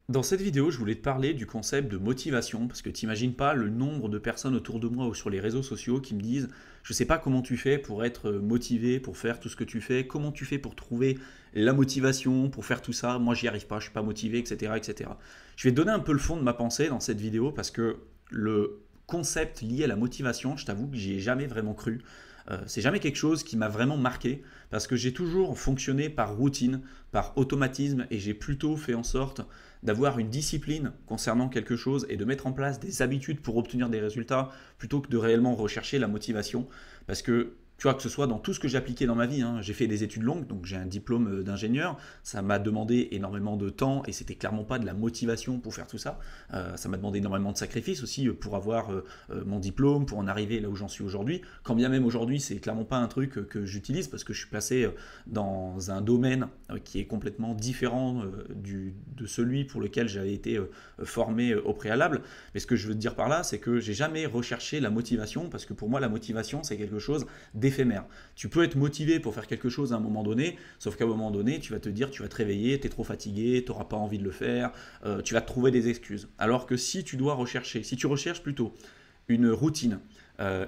Dans cette vidéo, je voulais te parler du concept de motivation, parce que tu n'imagines pas le nombre de personnes autour de moi ou sur les réseaux sociaux qui me disent je ne sais pas comment tu fais pour être motivé, pour faire tout ce que tu fais, comment tu fais pour trouver la motivation, pour faire tout ça, moi j'y arrive pas, je suis pas motivé, etc., etc. Je vais te donner un peu le fond de ma pensée dans cette vidéo parce que le concept lié à la motivation, je t'avoue que j'y ai jamais vraiment cru. C'est jamais quelque chose qui m'a vraiment marqué parce que j'ai toujours fonctionné par routine, par automatisme et j'ai plutôt fait en sorte d'avoir une discipline concernant quelque chose et de mettre en place des habitudes pour obtenir des résultats plutôt que de réellement rechercher la motivation. Parce que tu vois, que ce soit dans tout ce que j'ai appliqué dans ma vie, hein, j'ai fait des études longues, donc j'ai un diplôme d'ingénieur, ça m'a demandé énormément de temps et c'était clairement pas de la motivation pour faire tout ça. Ça m'a demandé énormément de sacrifices aussi pour avoir mon diplôme, pour en arriver là où j'en suis aujourd'hui. Quand bien même aujourd'hui, c'est clairement pas un truc que j'utilise parce que je suis placé dans un domaine qui est complètement différent de celui pour lequel j'avais été formé au préalable. Mais ce que je veux te dire par là, c'est que j'ai jamais recherché la motivation parce que pour moi, la motivation, c'est quelque chose d'éphémère. Tu peux être motivé pour faire quelque chose à un moment donné, sauf qu'à un moment donné, tu vas te dire, tu vas te réveiller, tu es trop fatigué, tu n'auras pas envie de le faire, tu vas te trouver des excuses. Alors que si tu dois rechercher, si tu recherches plutôt une routine,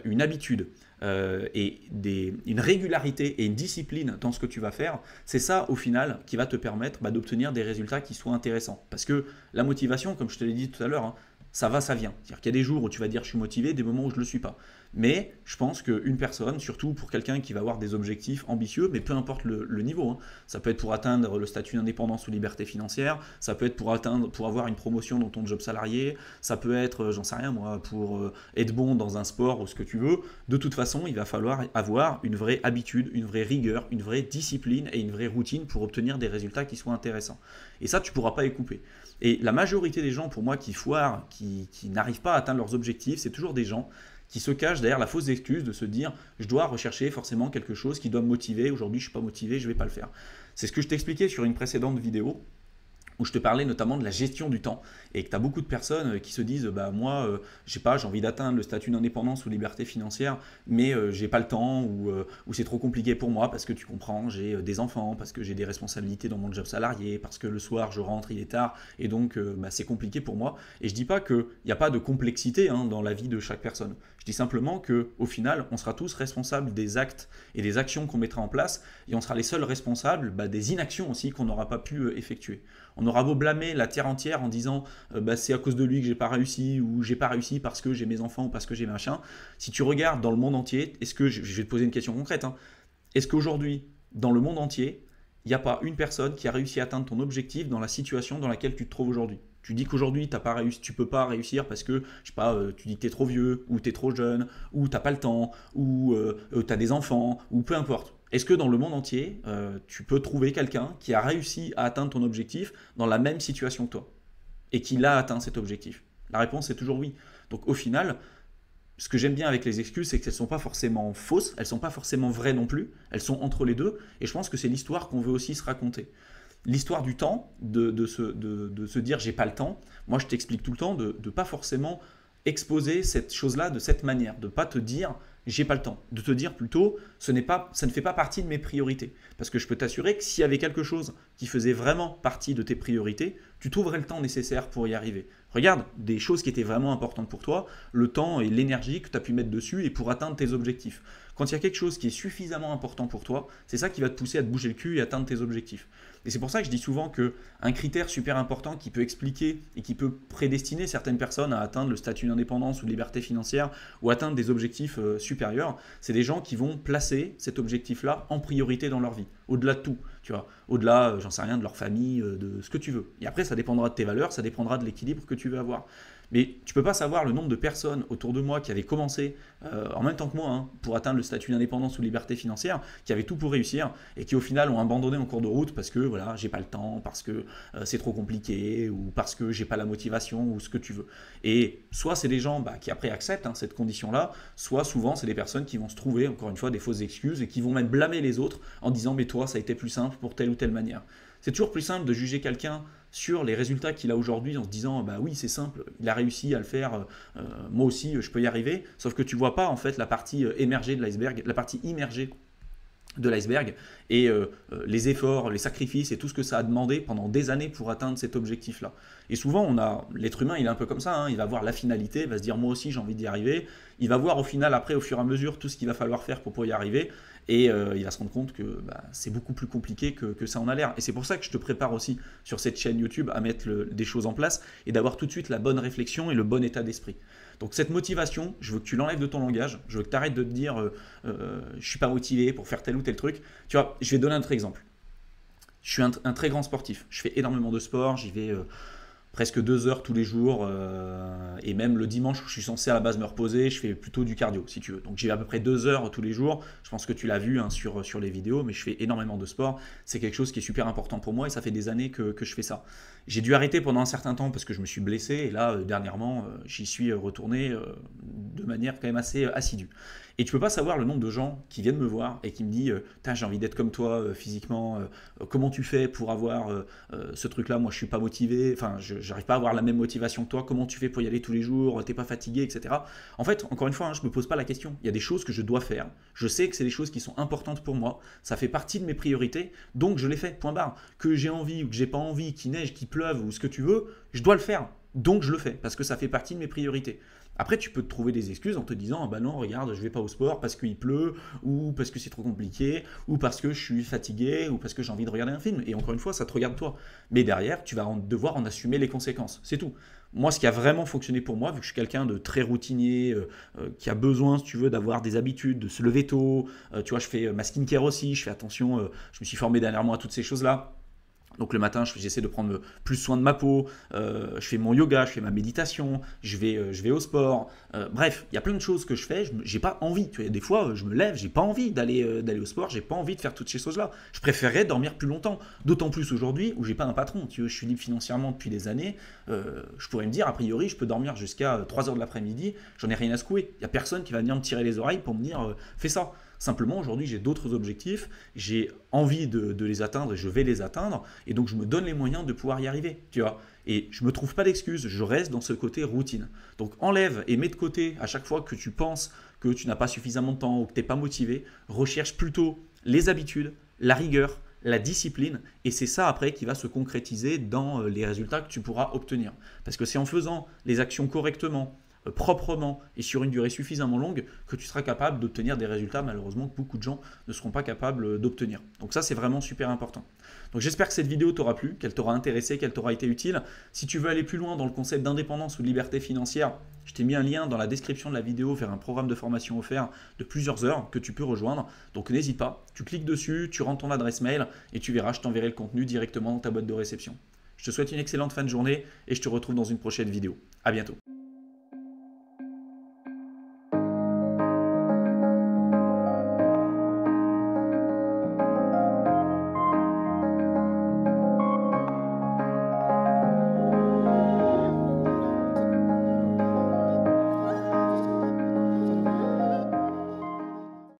une habitude une régularité et une discipline dans ce que tu vas faire, c'est ça au final qui va te permettre d'obtenir des résultats qui soient intéressants. Parce que la motivation, comme je te l'ai dit tout à l'heure, hein, ça va, ça vient. C'est-à-dire qu'il y a des jours où tu vas dire je suis motivé, des moments où je ne le suis pas. Mais je pense qu'une personne, surtout pour quelqu'un qui va avoir des objectifs ambitieux, mais peu importe le niveau, hein, ça peut être pour atteindre le statut d'indépendance ou liberté financière, ça peut être pour avoir une promotion dans ton job salarié, ça peut être, j'en sais rien moi, pour être bon dans un sport ou ce que tu veux. De toute façon, il va falloir avoir une vraie habitude, une vraie rigueur, une vraie discipline et une vraie routine pour obtenir des résultats qui soient intéressants. Et ça, tu ne pourras pas y couper. Et la majorité des gens, pour moi, qui foirent, qui n'arrivent pas à atteindre leurs objectifs, c'est toujours des gens qui se cachent derrière la fausse excuse de se dire je dois rechercher forcément quelque chose qui doit me motiver, aujourd'hui je ne suis pas motivé, je ne vais pas le faire. C'est ce que je t'expliquais sur une précédente vidéo où je te parlais notamment de la gestion du temps et que tu as beaucoup de personnes qui se disent bah moi je sais pas, j'ai envie d'atteindre le statut d'indépendance ou liberté financière mais j'ai pas le temps ou c'est trop compliqué pour moi parce que tu comprends, j'ai des enfants, parce que j'ai des responsabilités dans mon job salarié, parce que le soir je rentre, il est tard et donc c'est compliqué pour moi. Et je dis pas qu'il n'y a pas de complexité hein, dans la vie de chaque personne. Je dis simplement qu'au final, on sera tous responsables des actes et des actions qu'on mettra en place et on sera les seuls responsables des inactions aussi qu'on n'aura pas pu effectuer. On aura beau blâmer la terre entière en disant c'est à cause de lui que j'ai pas réussi ou j'ai pas réussi parce que j'ai mes enfants ou parce que j'ai machin. Si tu regardes dans le monde entier, est-ce que je vais te poser une question concrète hein, est-ce qu'aujourd'hui dans le monde entier, il n'y a pas une personne qui a réussi à atteindre ton objectif dans la situation dans laquelle tu te trouves aujourd'hui? Tu dis qu'aujourd'hui t'as pas réussi, tu peux pas réussir parce que je sais pas, tu dis que t'es trop vieux ou t'es trop jeune ou t'as pas le temps ou t'as des enfants ou peu importe. Est-ce que dans le monde entier, tu peux trouver quelqu'un qui a réussi à atteindre ton objectif dans la même situation que toi et qui l'a atteint cet objectif? La réponse est toujours oui. Donc au final, ce que j'aime bien avec les excuses, c'est qu'elles ne sont pas forcément fausses, elles ne sont pas forcément vraies non plus, elles sont entre les deux, et je pense que c'est l'histoire qu'on veut aussi se raconter. L'histoire du temps, de se dire j'ai pas le temps, moi je t'explique tout le temps de ne pas forcément exposer cette chose-là de cette manière, de ne pas te dire j'ai pas le temps, de te dire plutôt ça ne fait pas partie de mes priorités. Parce que je peux t'assurer que s'il y avait quelque chose qui faisait vraiment partie de tes priorités, tu trouverais le temps nécessaire pour y arriver. Regarde, des choses qui étaient vraiment importantes pour toi, le temps et l'énergie que tu as pu mettre dessus et pour atteindre tes objectifs. Quand il y a quelque chose qui est suffisamment important pour toi, c'est ça qui va te pousser à te bouger le cul et atteindre tes objectifs. Et c'est pour ça que je dis souvent qu'un critère super important qui peut expliquer et qui peut prédestiner certaines personnes à atteindre le statut d'indépendance ou de liberté financière ou atteindre des objectifs supérieurs, c'est des gens qui vont placer cet objectif-là en priorité dans leur vie, au-delà de tout, tu vois, au-delà, j'en sais rien, de leur famille, de ce que tu veux. Et après, ça dépendra de tes valeurs, ça dépendra de l'équilibre que tu veux avoir. Mais tu peux pas savoir le nombre de personnes autour de moi qui avaient commencé en même temps que moi hein, pour atteindre le statut d'indépendance ou de liberté financière, qui avaient tout pour réussir et qui au final ont abandonné en cours de route parce que voilà, j'ai pas le temps, parce que c'est trop compliqué ou parce que j'ai pas la motivation ou ce que tu veux. Et soit c'est des gens qui après acceptent hein, cette condition-là, soit souvent c'est des personnes qui vont se trouver encore une fois des fausses excuses et qui vont même blâmer les autres en disant mais toi ça a été plus simple pour telle ou telle manière. C'est toujours plus simple de juger quelqu'un sur les résultats qu'il a aujourd'hui en se disant bah oui c'est simple, il a réussi à le faire, moi aussi je peux y arriver, sauf que tu vois pas en fait la partie émergée de l'iceberg, la partie immergée de l'iceberg et les efforts, les sacrifices et tout ce que ça a demandé pendant des années pour atteindre cet objectif-là. Et souvent, l'être humain, il est un peu comme ça, hein, il va voir la finalité, il va se dire moi aussi j'ai envie d'y arriver, il va voir au final après au fur et à mesure tout ce qu'il va falloir faire pour pouvoir y arriver et il va se rendre compte que c'est beaucoup plus compliqué que ça en a l'air. Et c'est pour ça que je te prépare aussi sur cette chaîne YouTube à mettre des choses en place et d'avoir tout de suite la bonne réflexion et le bon état d'esprit. Donc cette motivation, je veux que tu l'enlèves de ton langage, je veux que tu arrêtes de te dire je suis pas motivé pour faire tel ou tel truc. Tu vois, je vais te donner un autre exemple. Je suis un très grand sportif, je fais énormément de sport, j'y vais presque 2 heures tous les jours et même le dimanche où je suis censé à la base me reposer, je fais plutôt du cardio si tu veux. Donc j'y vais à peu près 2 heures tous les jours, je pense que tu l'as vu hein, sur les vidéos, mais je fais énormément de sport, c'est quelque chose qui est super important pour moi et ça fait des années que je fais ça. J'ai dû arrêter pendant un certain temps parce que je me suis blessé et là dernièrement j'y suis retourné de manière quand même assez assidue. Et tu peux pas savoir le nombre de gens qui viennent me voir et qui me disent j'ai envie d'être comme toi physiquement, comment tu fais pour avoir ce truc-là, moi je suis pas motivé, enfin je n'arrive pas à avoir la même motivation que toi, comment tu fais pour y aller tous les jours, t'es pas fatigué, etc. En fait, encore une fois, hein, je me pose pas la question, il y a des choses que je dois faire, je sais que c'est des choses qui sont importantes pour moi, ça fait partie de mes priorités, donc je les fais, point barre. Que j'ai envie ou que j'ai pas envie, qu'il neige, qu'il pleuve ou ce que tu veux, je dois le faire, donc je le fais, parce que ça fait partie de mes priorités. Après, tu peux te trouver des excuses en te disant ah bah non, regarde, je vais pas au sport parce qu'il pleut, ou parce que c'est trop compliqué, ou parce que je suis fatigué, ou parce que j'ai envie de regarder un film. Et encore une fois, ça te regarde toi. Mais derrière, tu vas devoir en assumer les conséquences. C'est tout. Moi, ce qui a vraiment fonctionné pour moi, vu que je suis quelqu'un de très routinier, qui a besoin, si tu veux, d'avoir des habitudes, de se lever tôt, tu vois, je fais ma skincare aussi, je fais attention, je me suis formé dernièrement à toutes ces choses-là. Donc le matin, j'essaie de prendre plus soin de ma peau, je fais mon yoga, je fais ma méditation, je vais au sport. Bref, il y a plein de choses que je fais, j'ai pas envie. Tu vois, des fois, je me lève, j'ai pas envie d'aller au sport, j'ai pas envie de faire toutes ces choses-là. Je préférerais dormir plus longtemps, d'autant plus aujourd'hui où j'ai pas un patron. Tu vois, je suis libre financièrement depuis des années. Je pourrais me dire, a priori, je peux dormir jusqu'à 3 heures de l'après-midi, j'en ai rien à secouer. Il y a personne qui va venir me tirer les oreilles pour me dire fais ça. Simplement, aujourd'hui, j'ai d'autres objectifs, j'ai envie de les atteindre et je vais les atteindre, et donc je me donne les moyens de pouvoir y arriver, tu vois. Et je ne me trouve pas d'excuses, je reste dans ce côté routine. Donc enlève et mets de côté à chaque fois que tu penses que tu n'as pas suffisamment de temps ou que tu n'es pas motivé, recherche plutôt les habitudes, la rigueur, la discipline, et c'est ça après qui va se concrétiser dans les résultats que tu pourras obtenir. Parce que c'est en faisant les actions correctement, proprement et sur une durée suffisamment longue que tu seras capable d'obtenir des résultats malheureusement que beaucoup de gens ne seront pas capables d'obtenir. Donc ça c'est vraiment super important. Donc j'espère que cette vidéo t'aura plu, qu'elle t'aura intéressé, qu'elle t'aura été utile. Si tu veux aller plus loin dans le concept d'indépendance ou de liberté financière, je t'ai mis un lien dans la description de la vidéo vers un programme de formation offert de plusieurs heures que tu peux rejoindre. Donc n'hésite pas, tu cliques dessus, tu rentres ton adresse mail et tu verras, je t'enverrai le contenu directement dans ta boîte de réception. Je te souhaite une excellente fin de journée et je te retrouve dans une prochaine vidéo. À bientôt.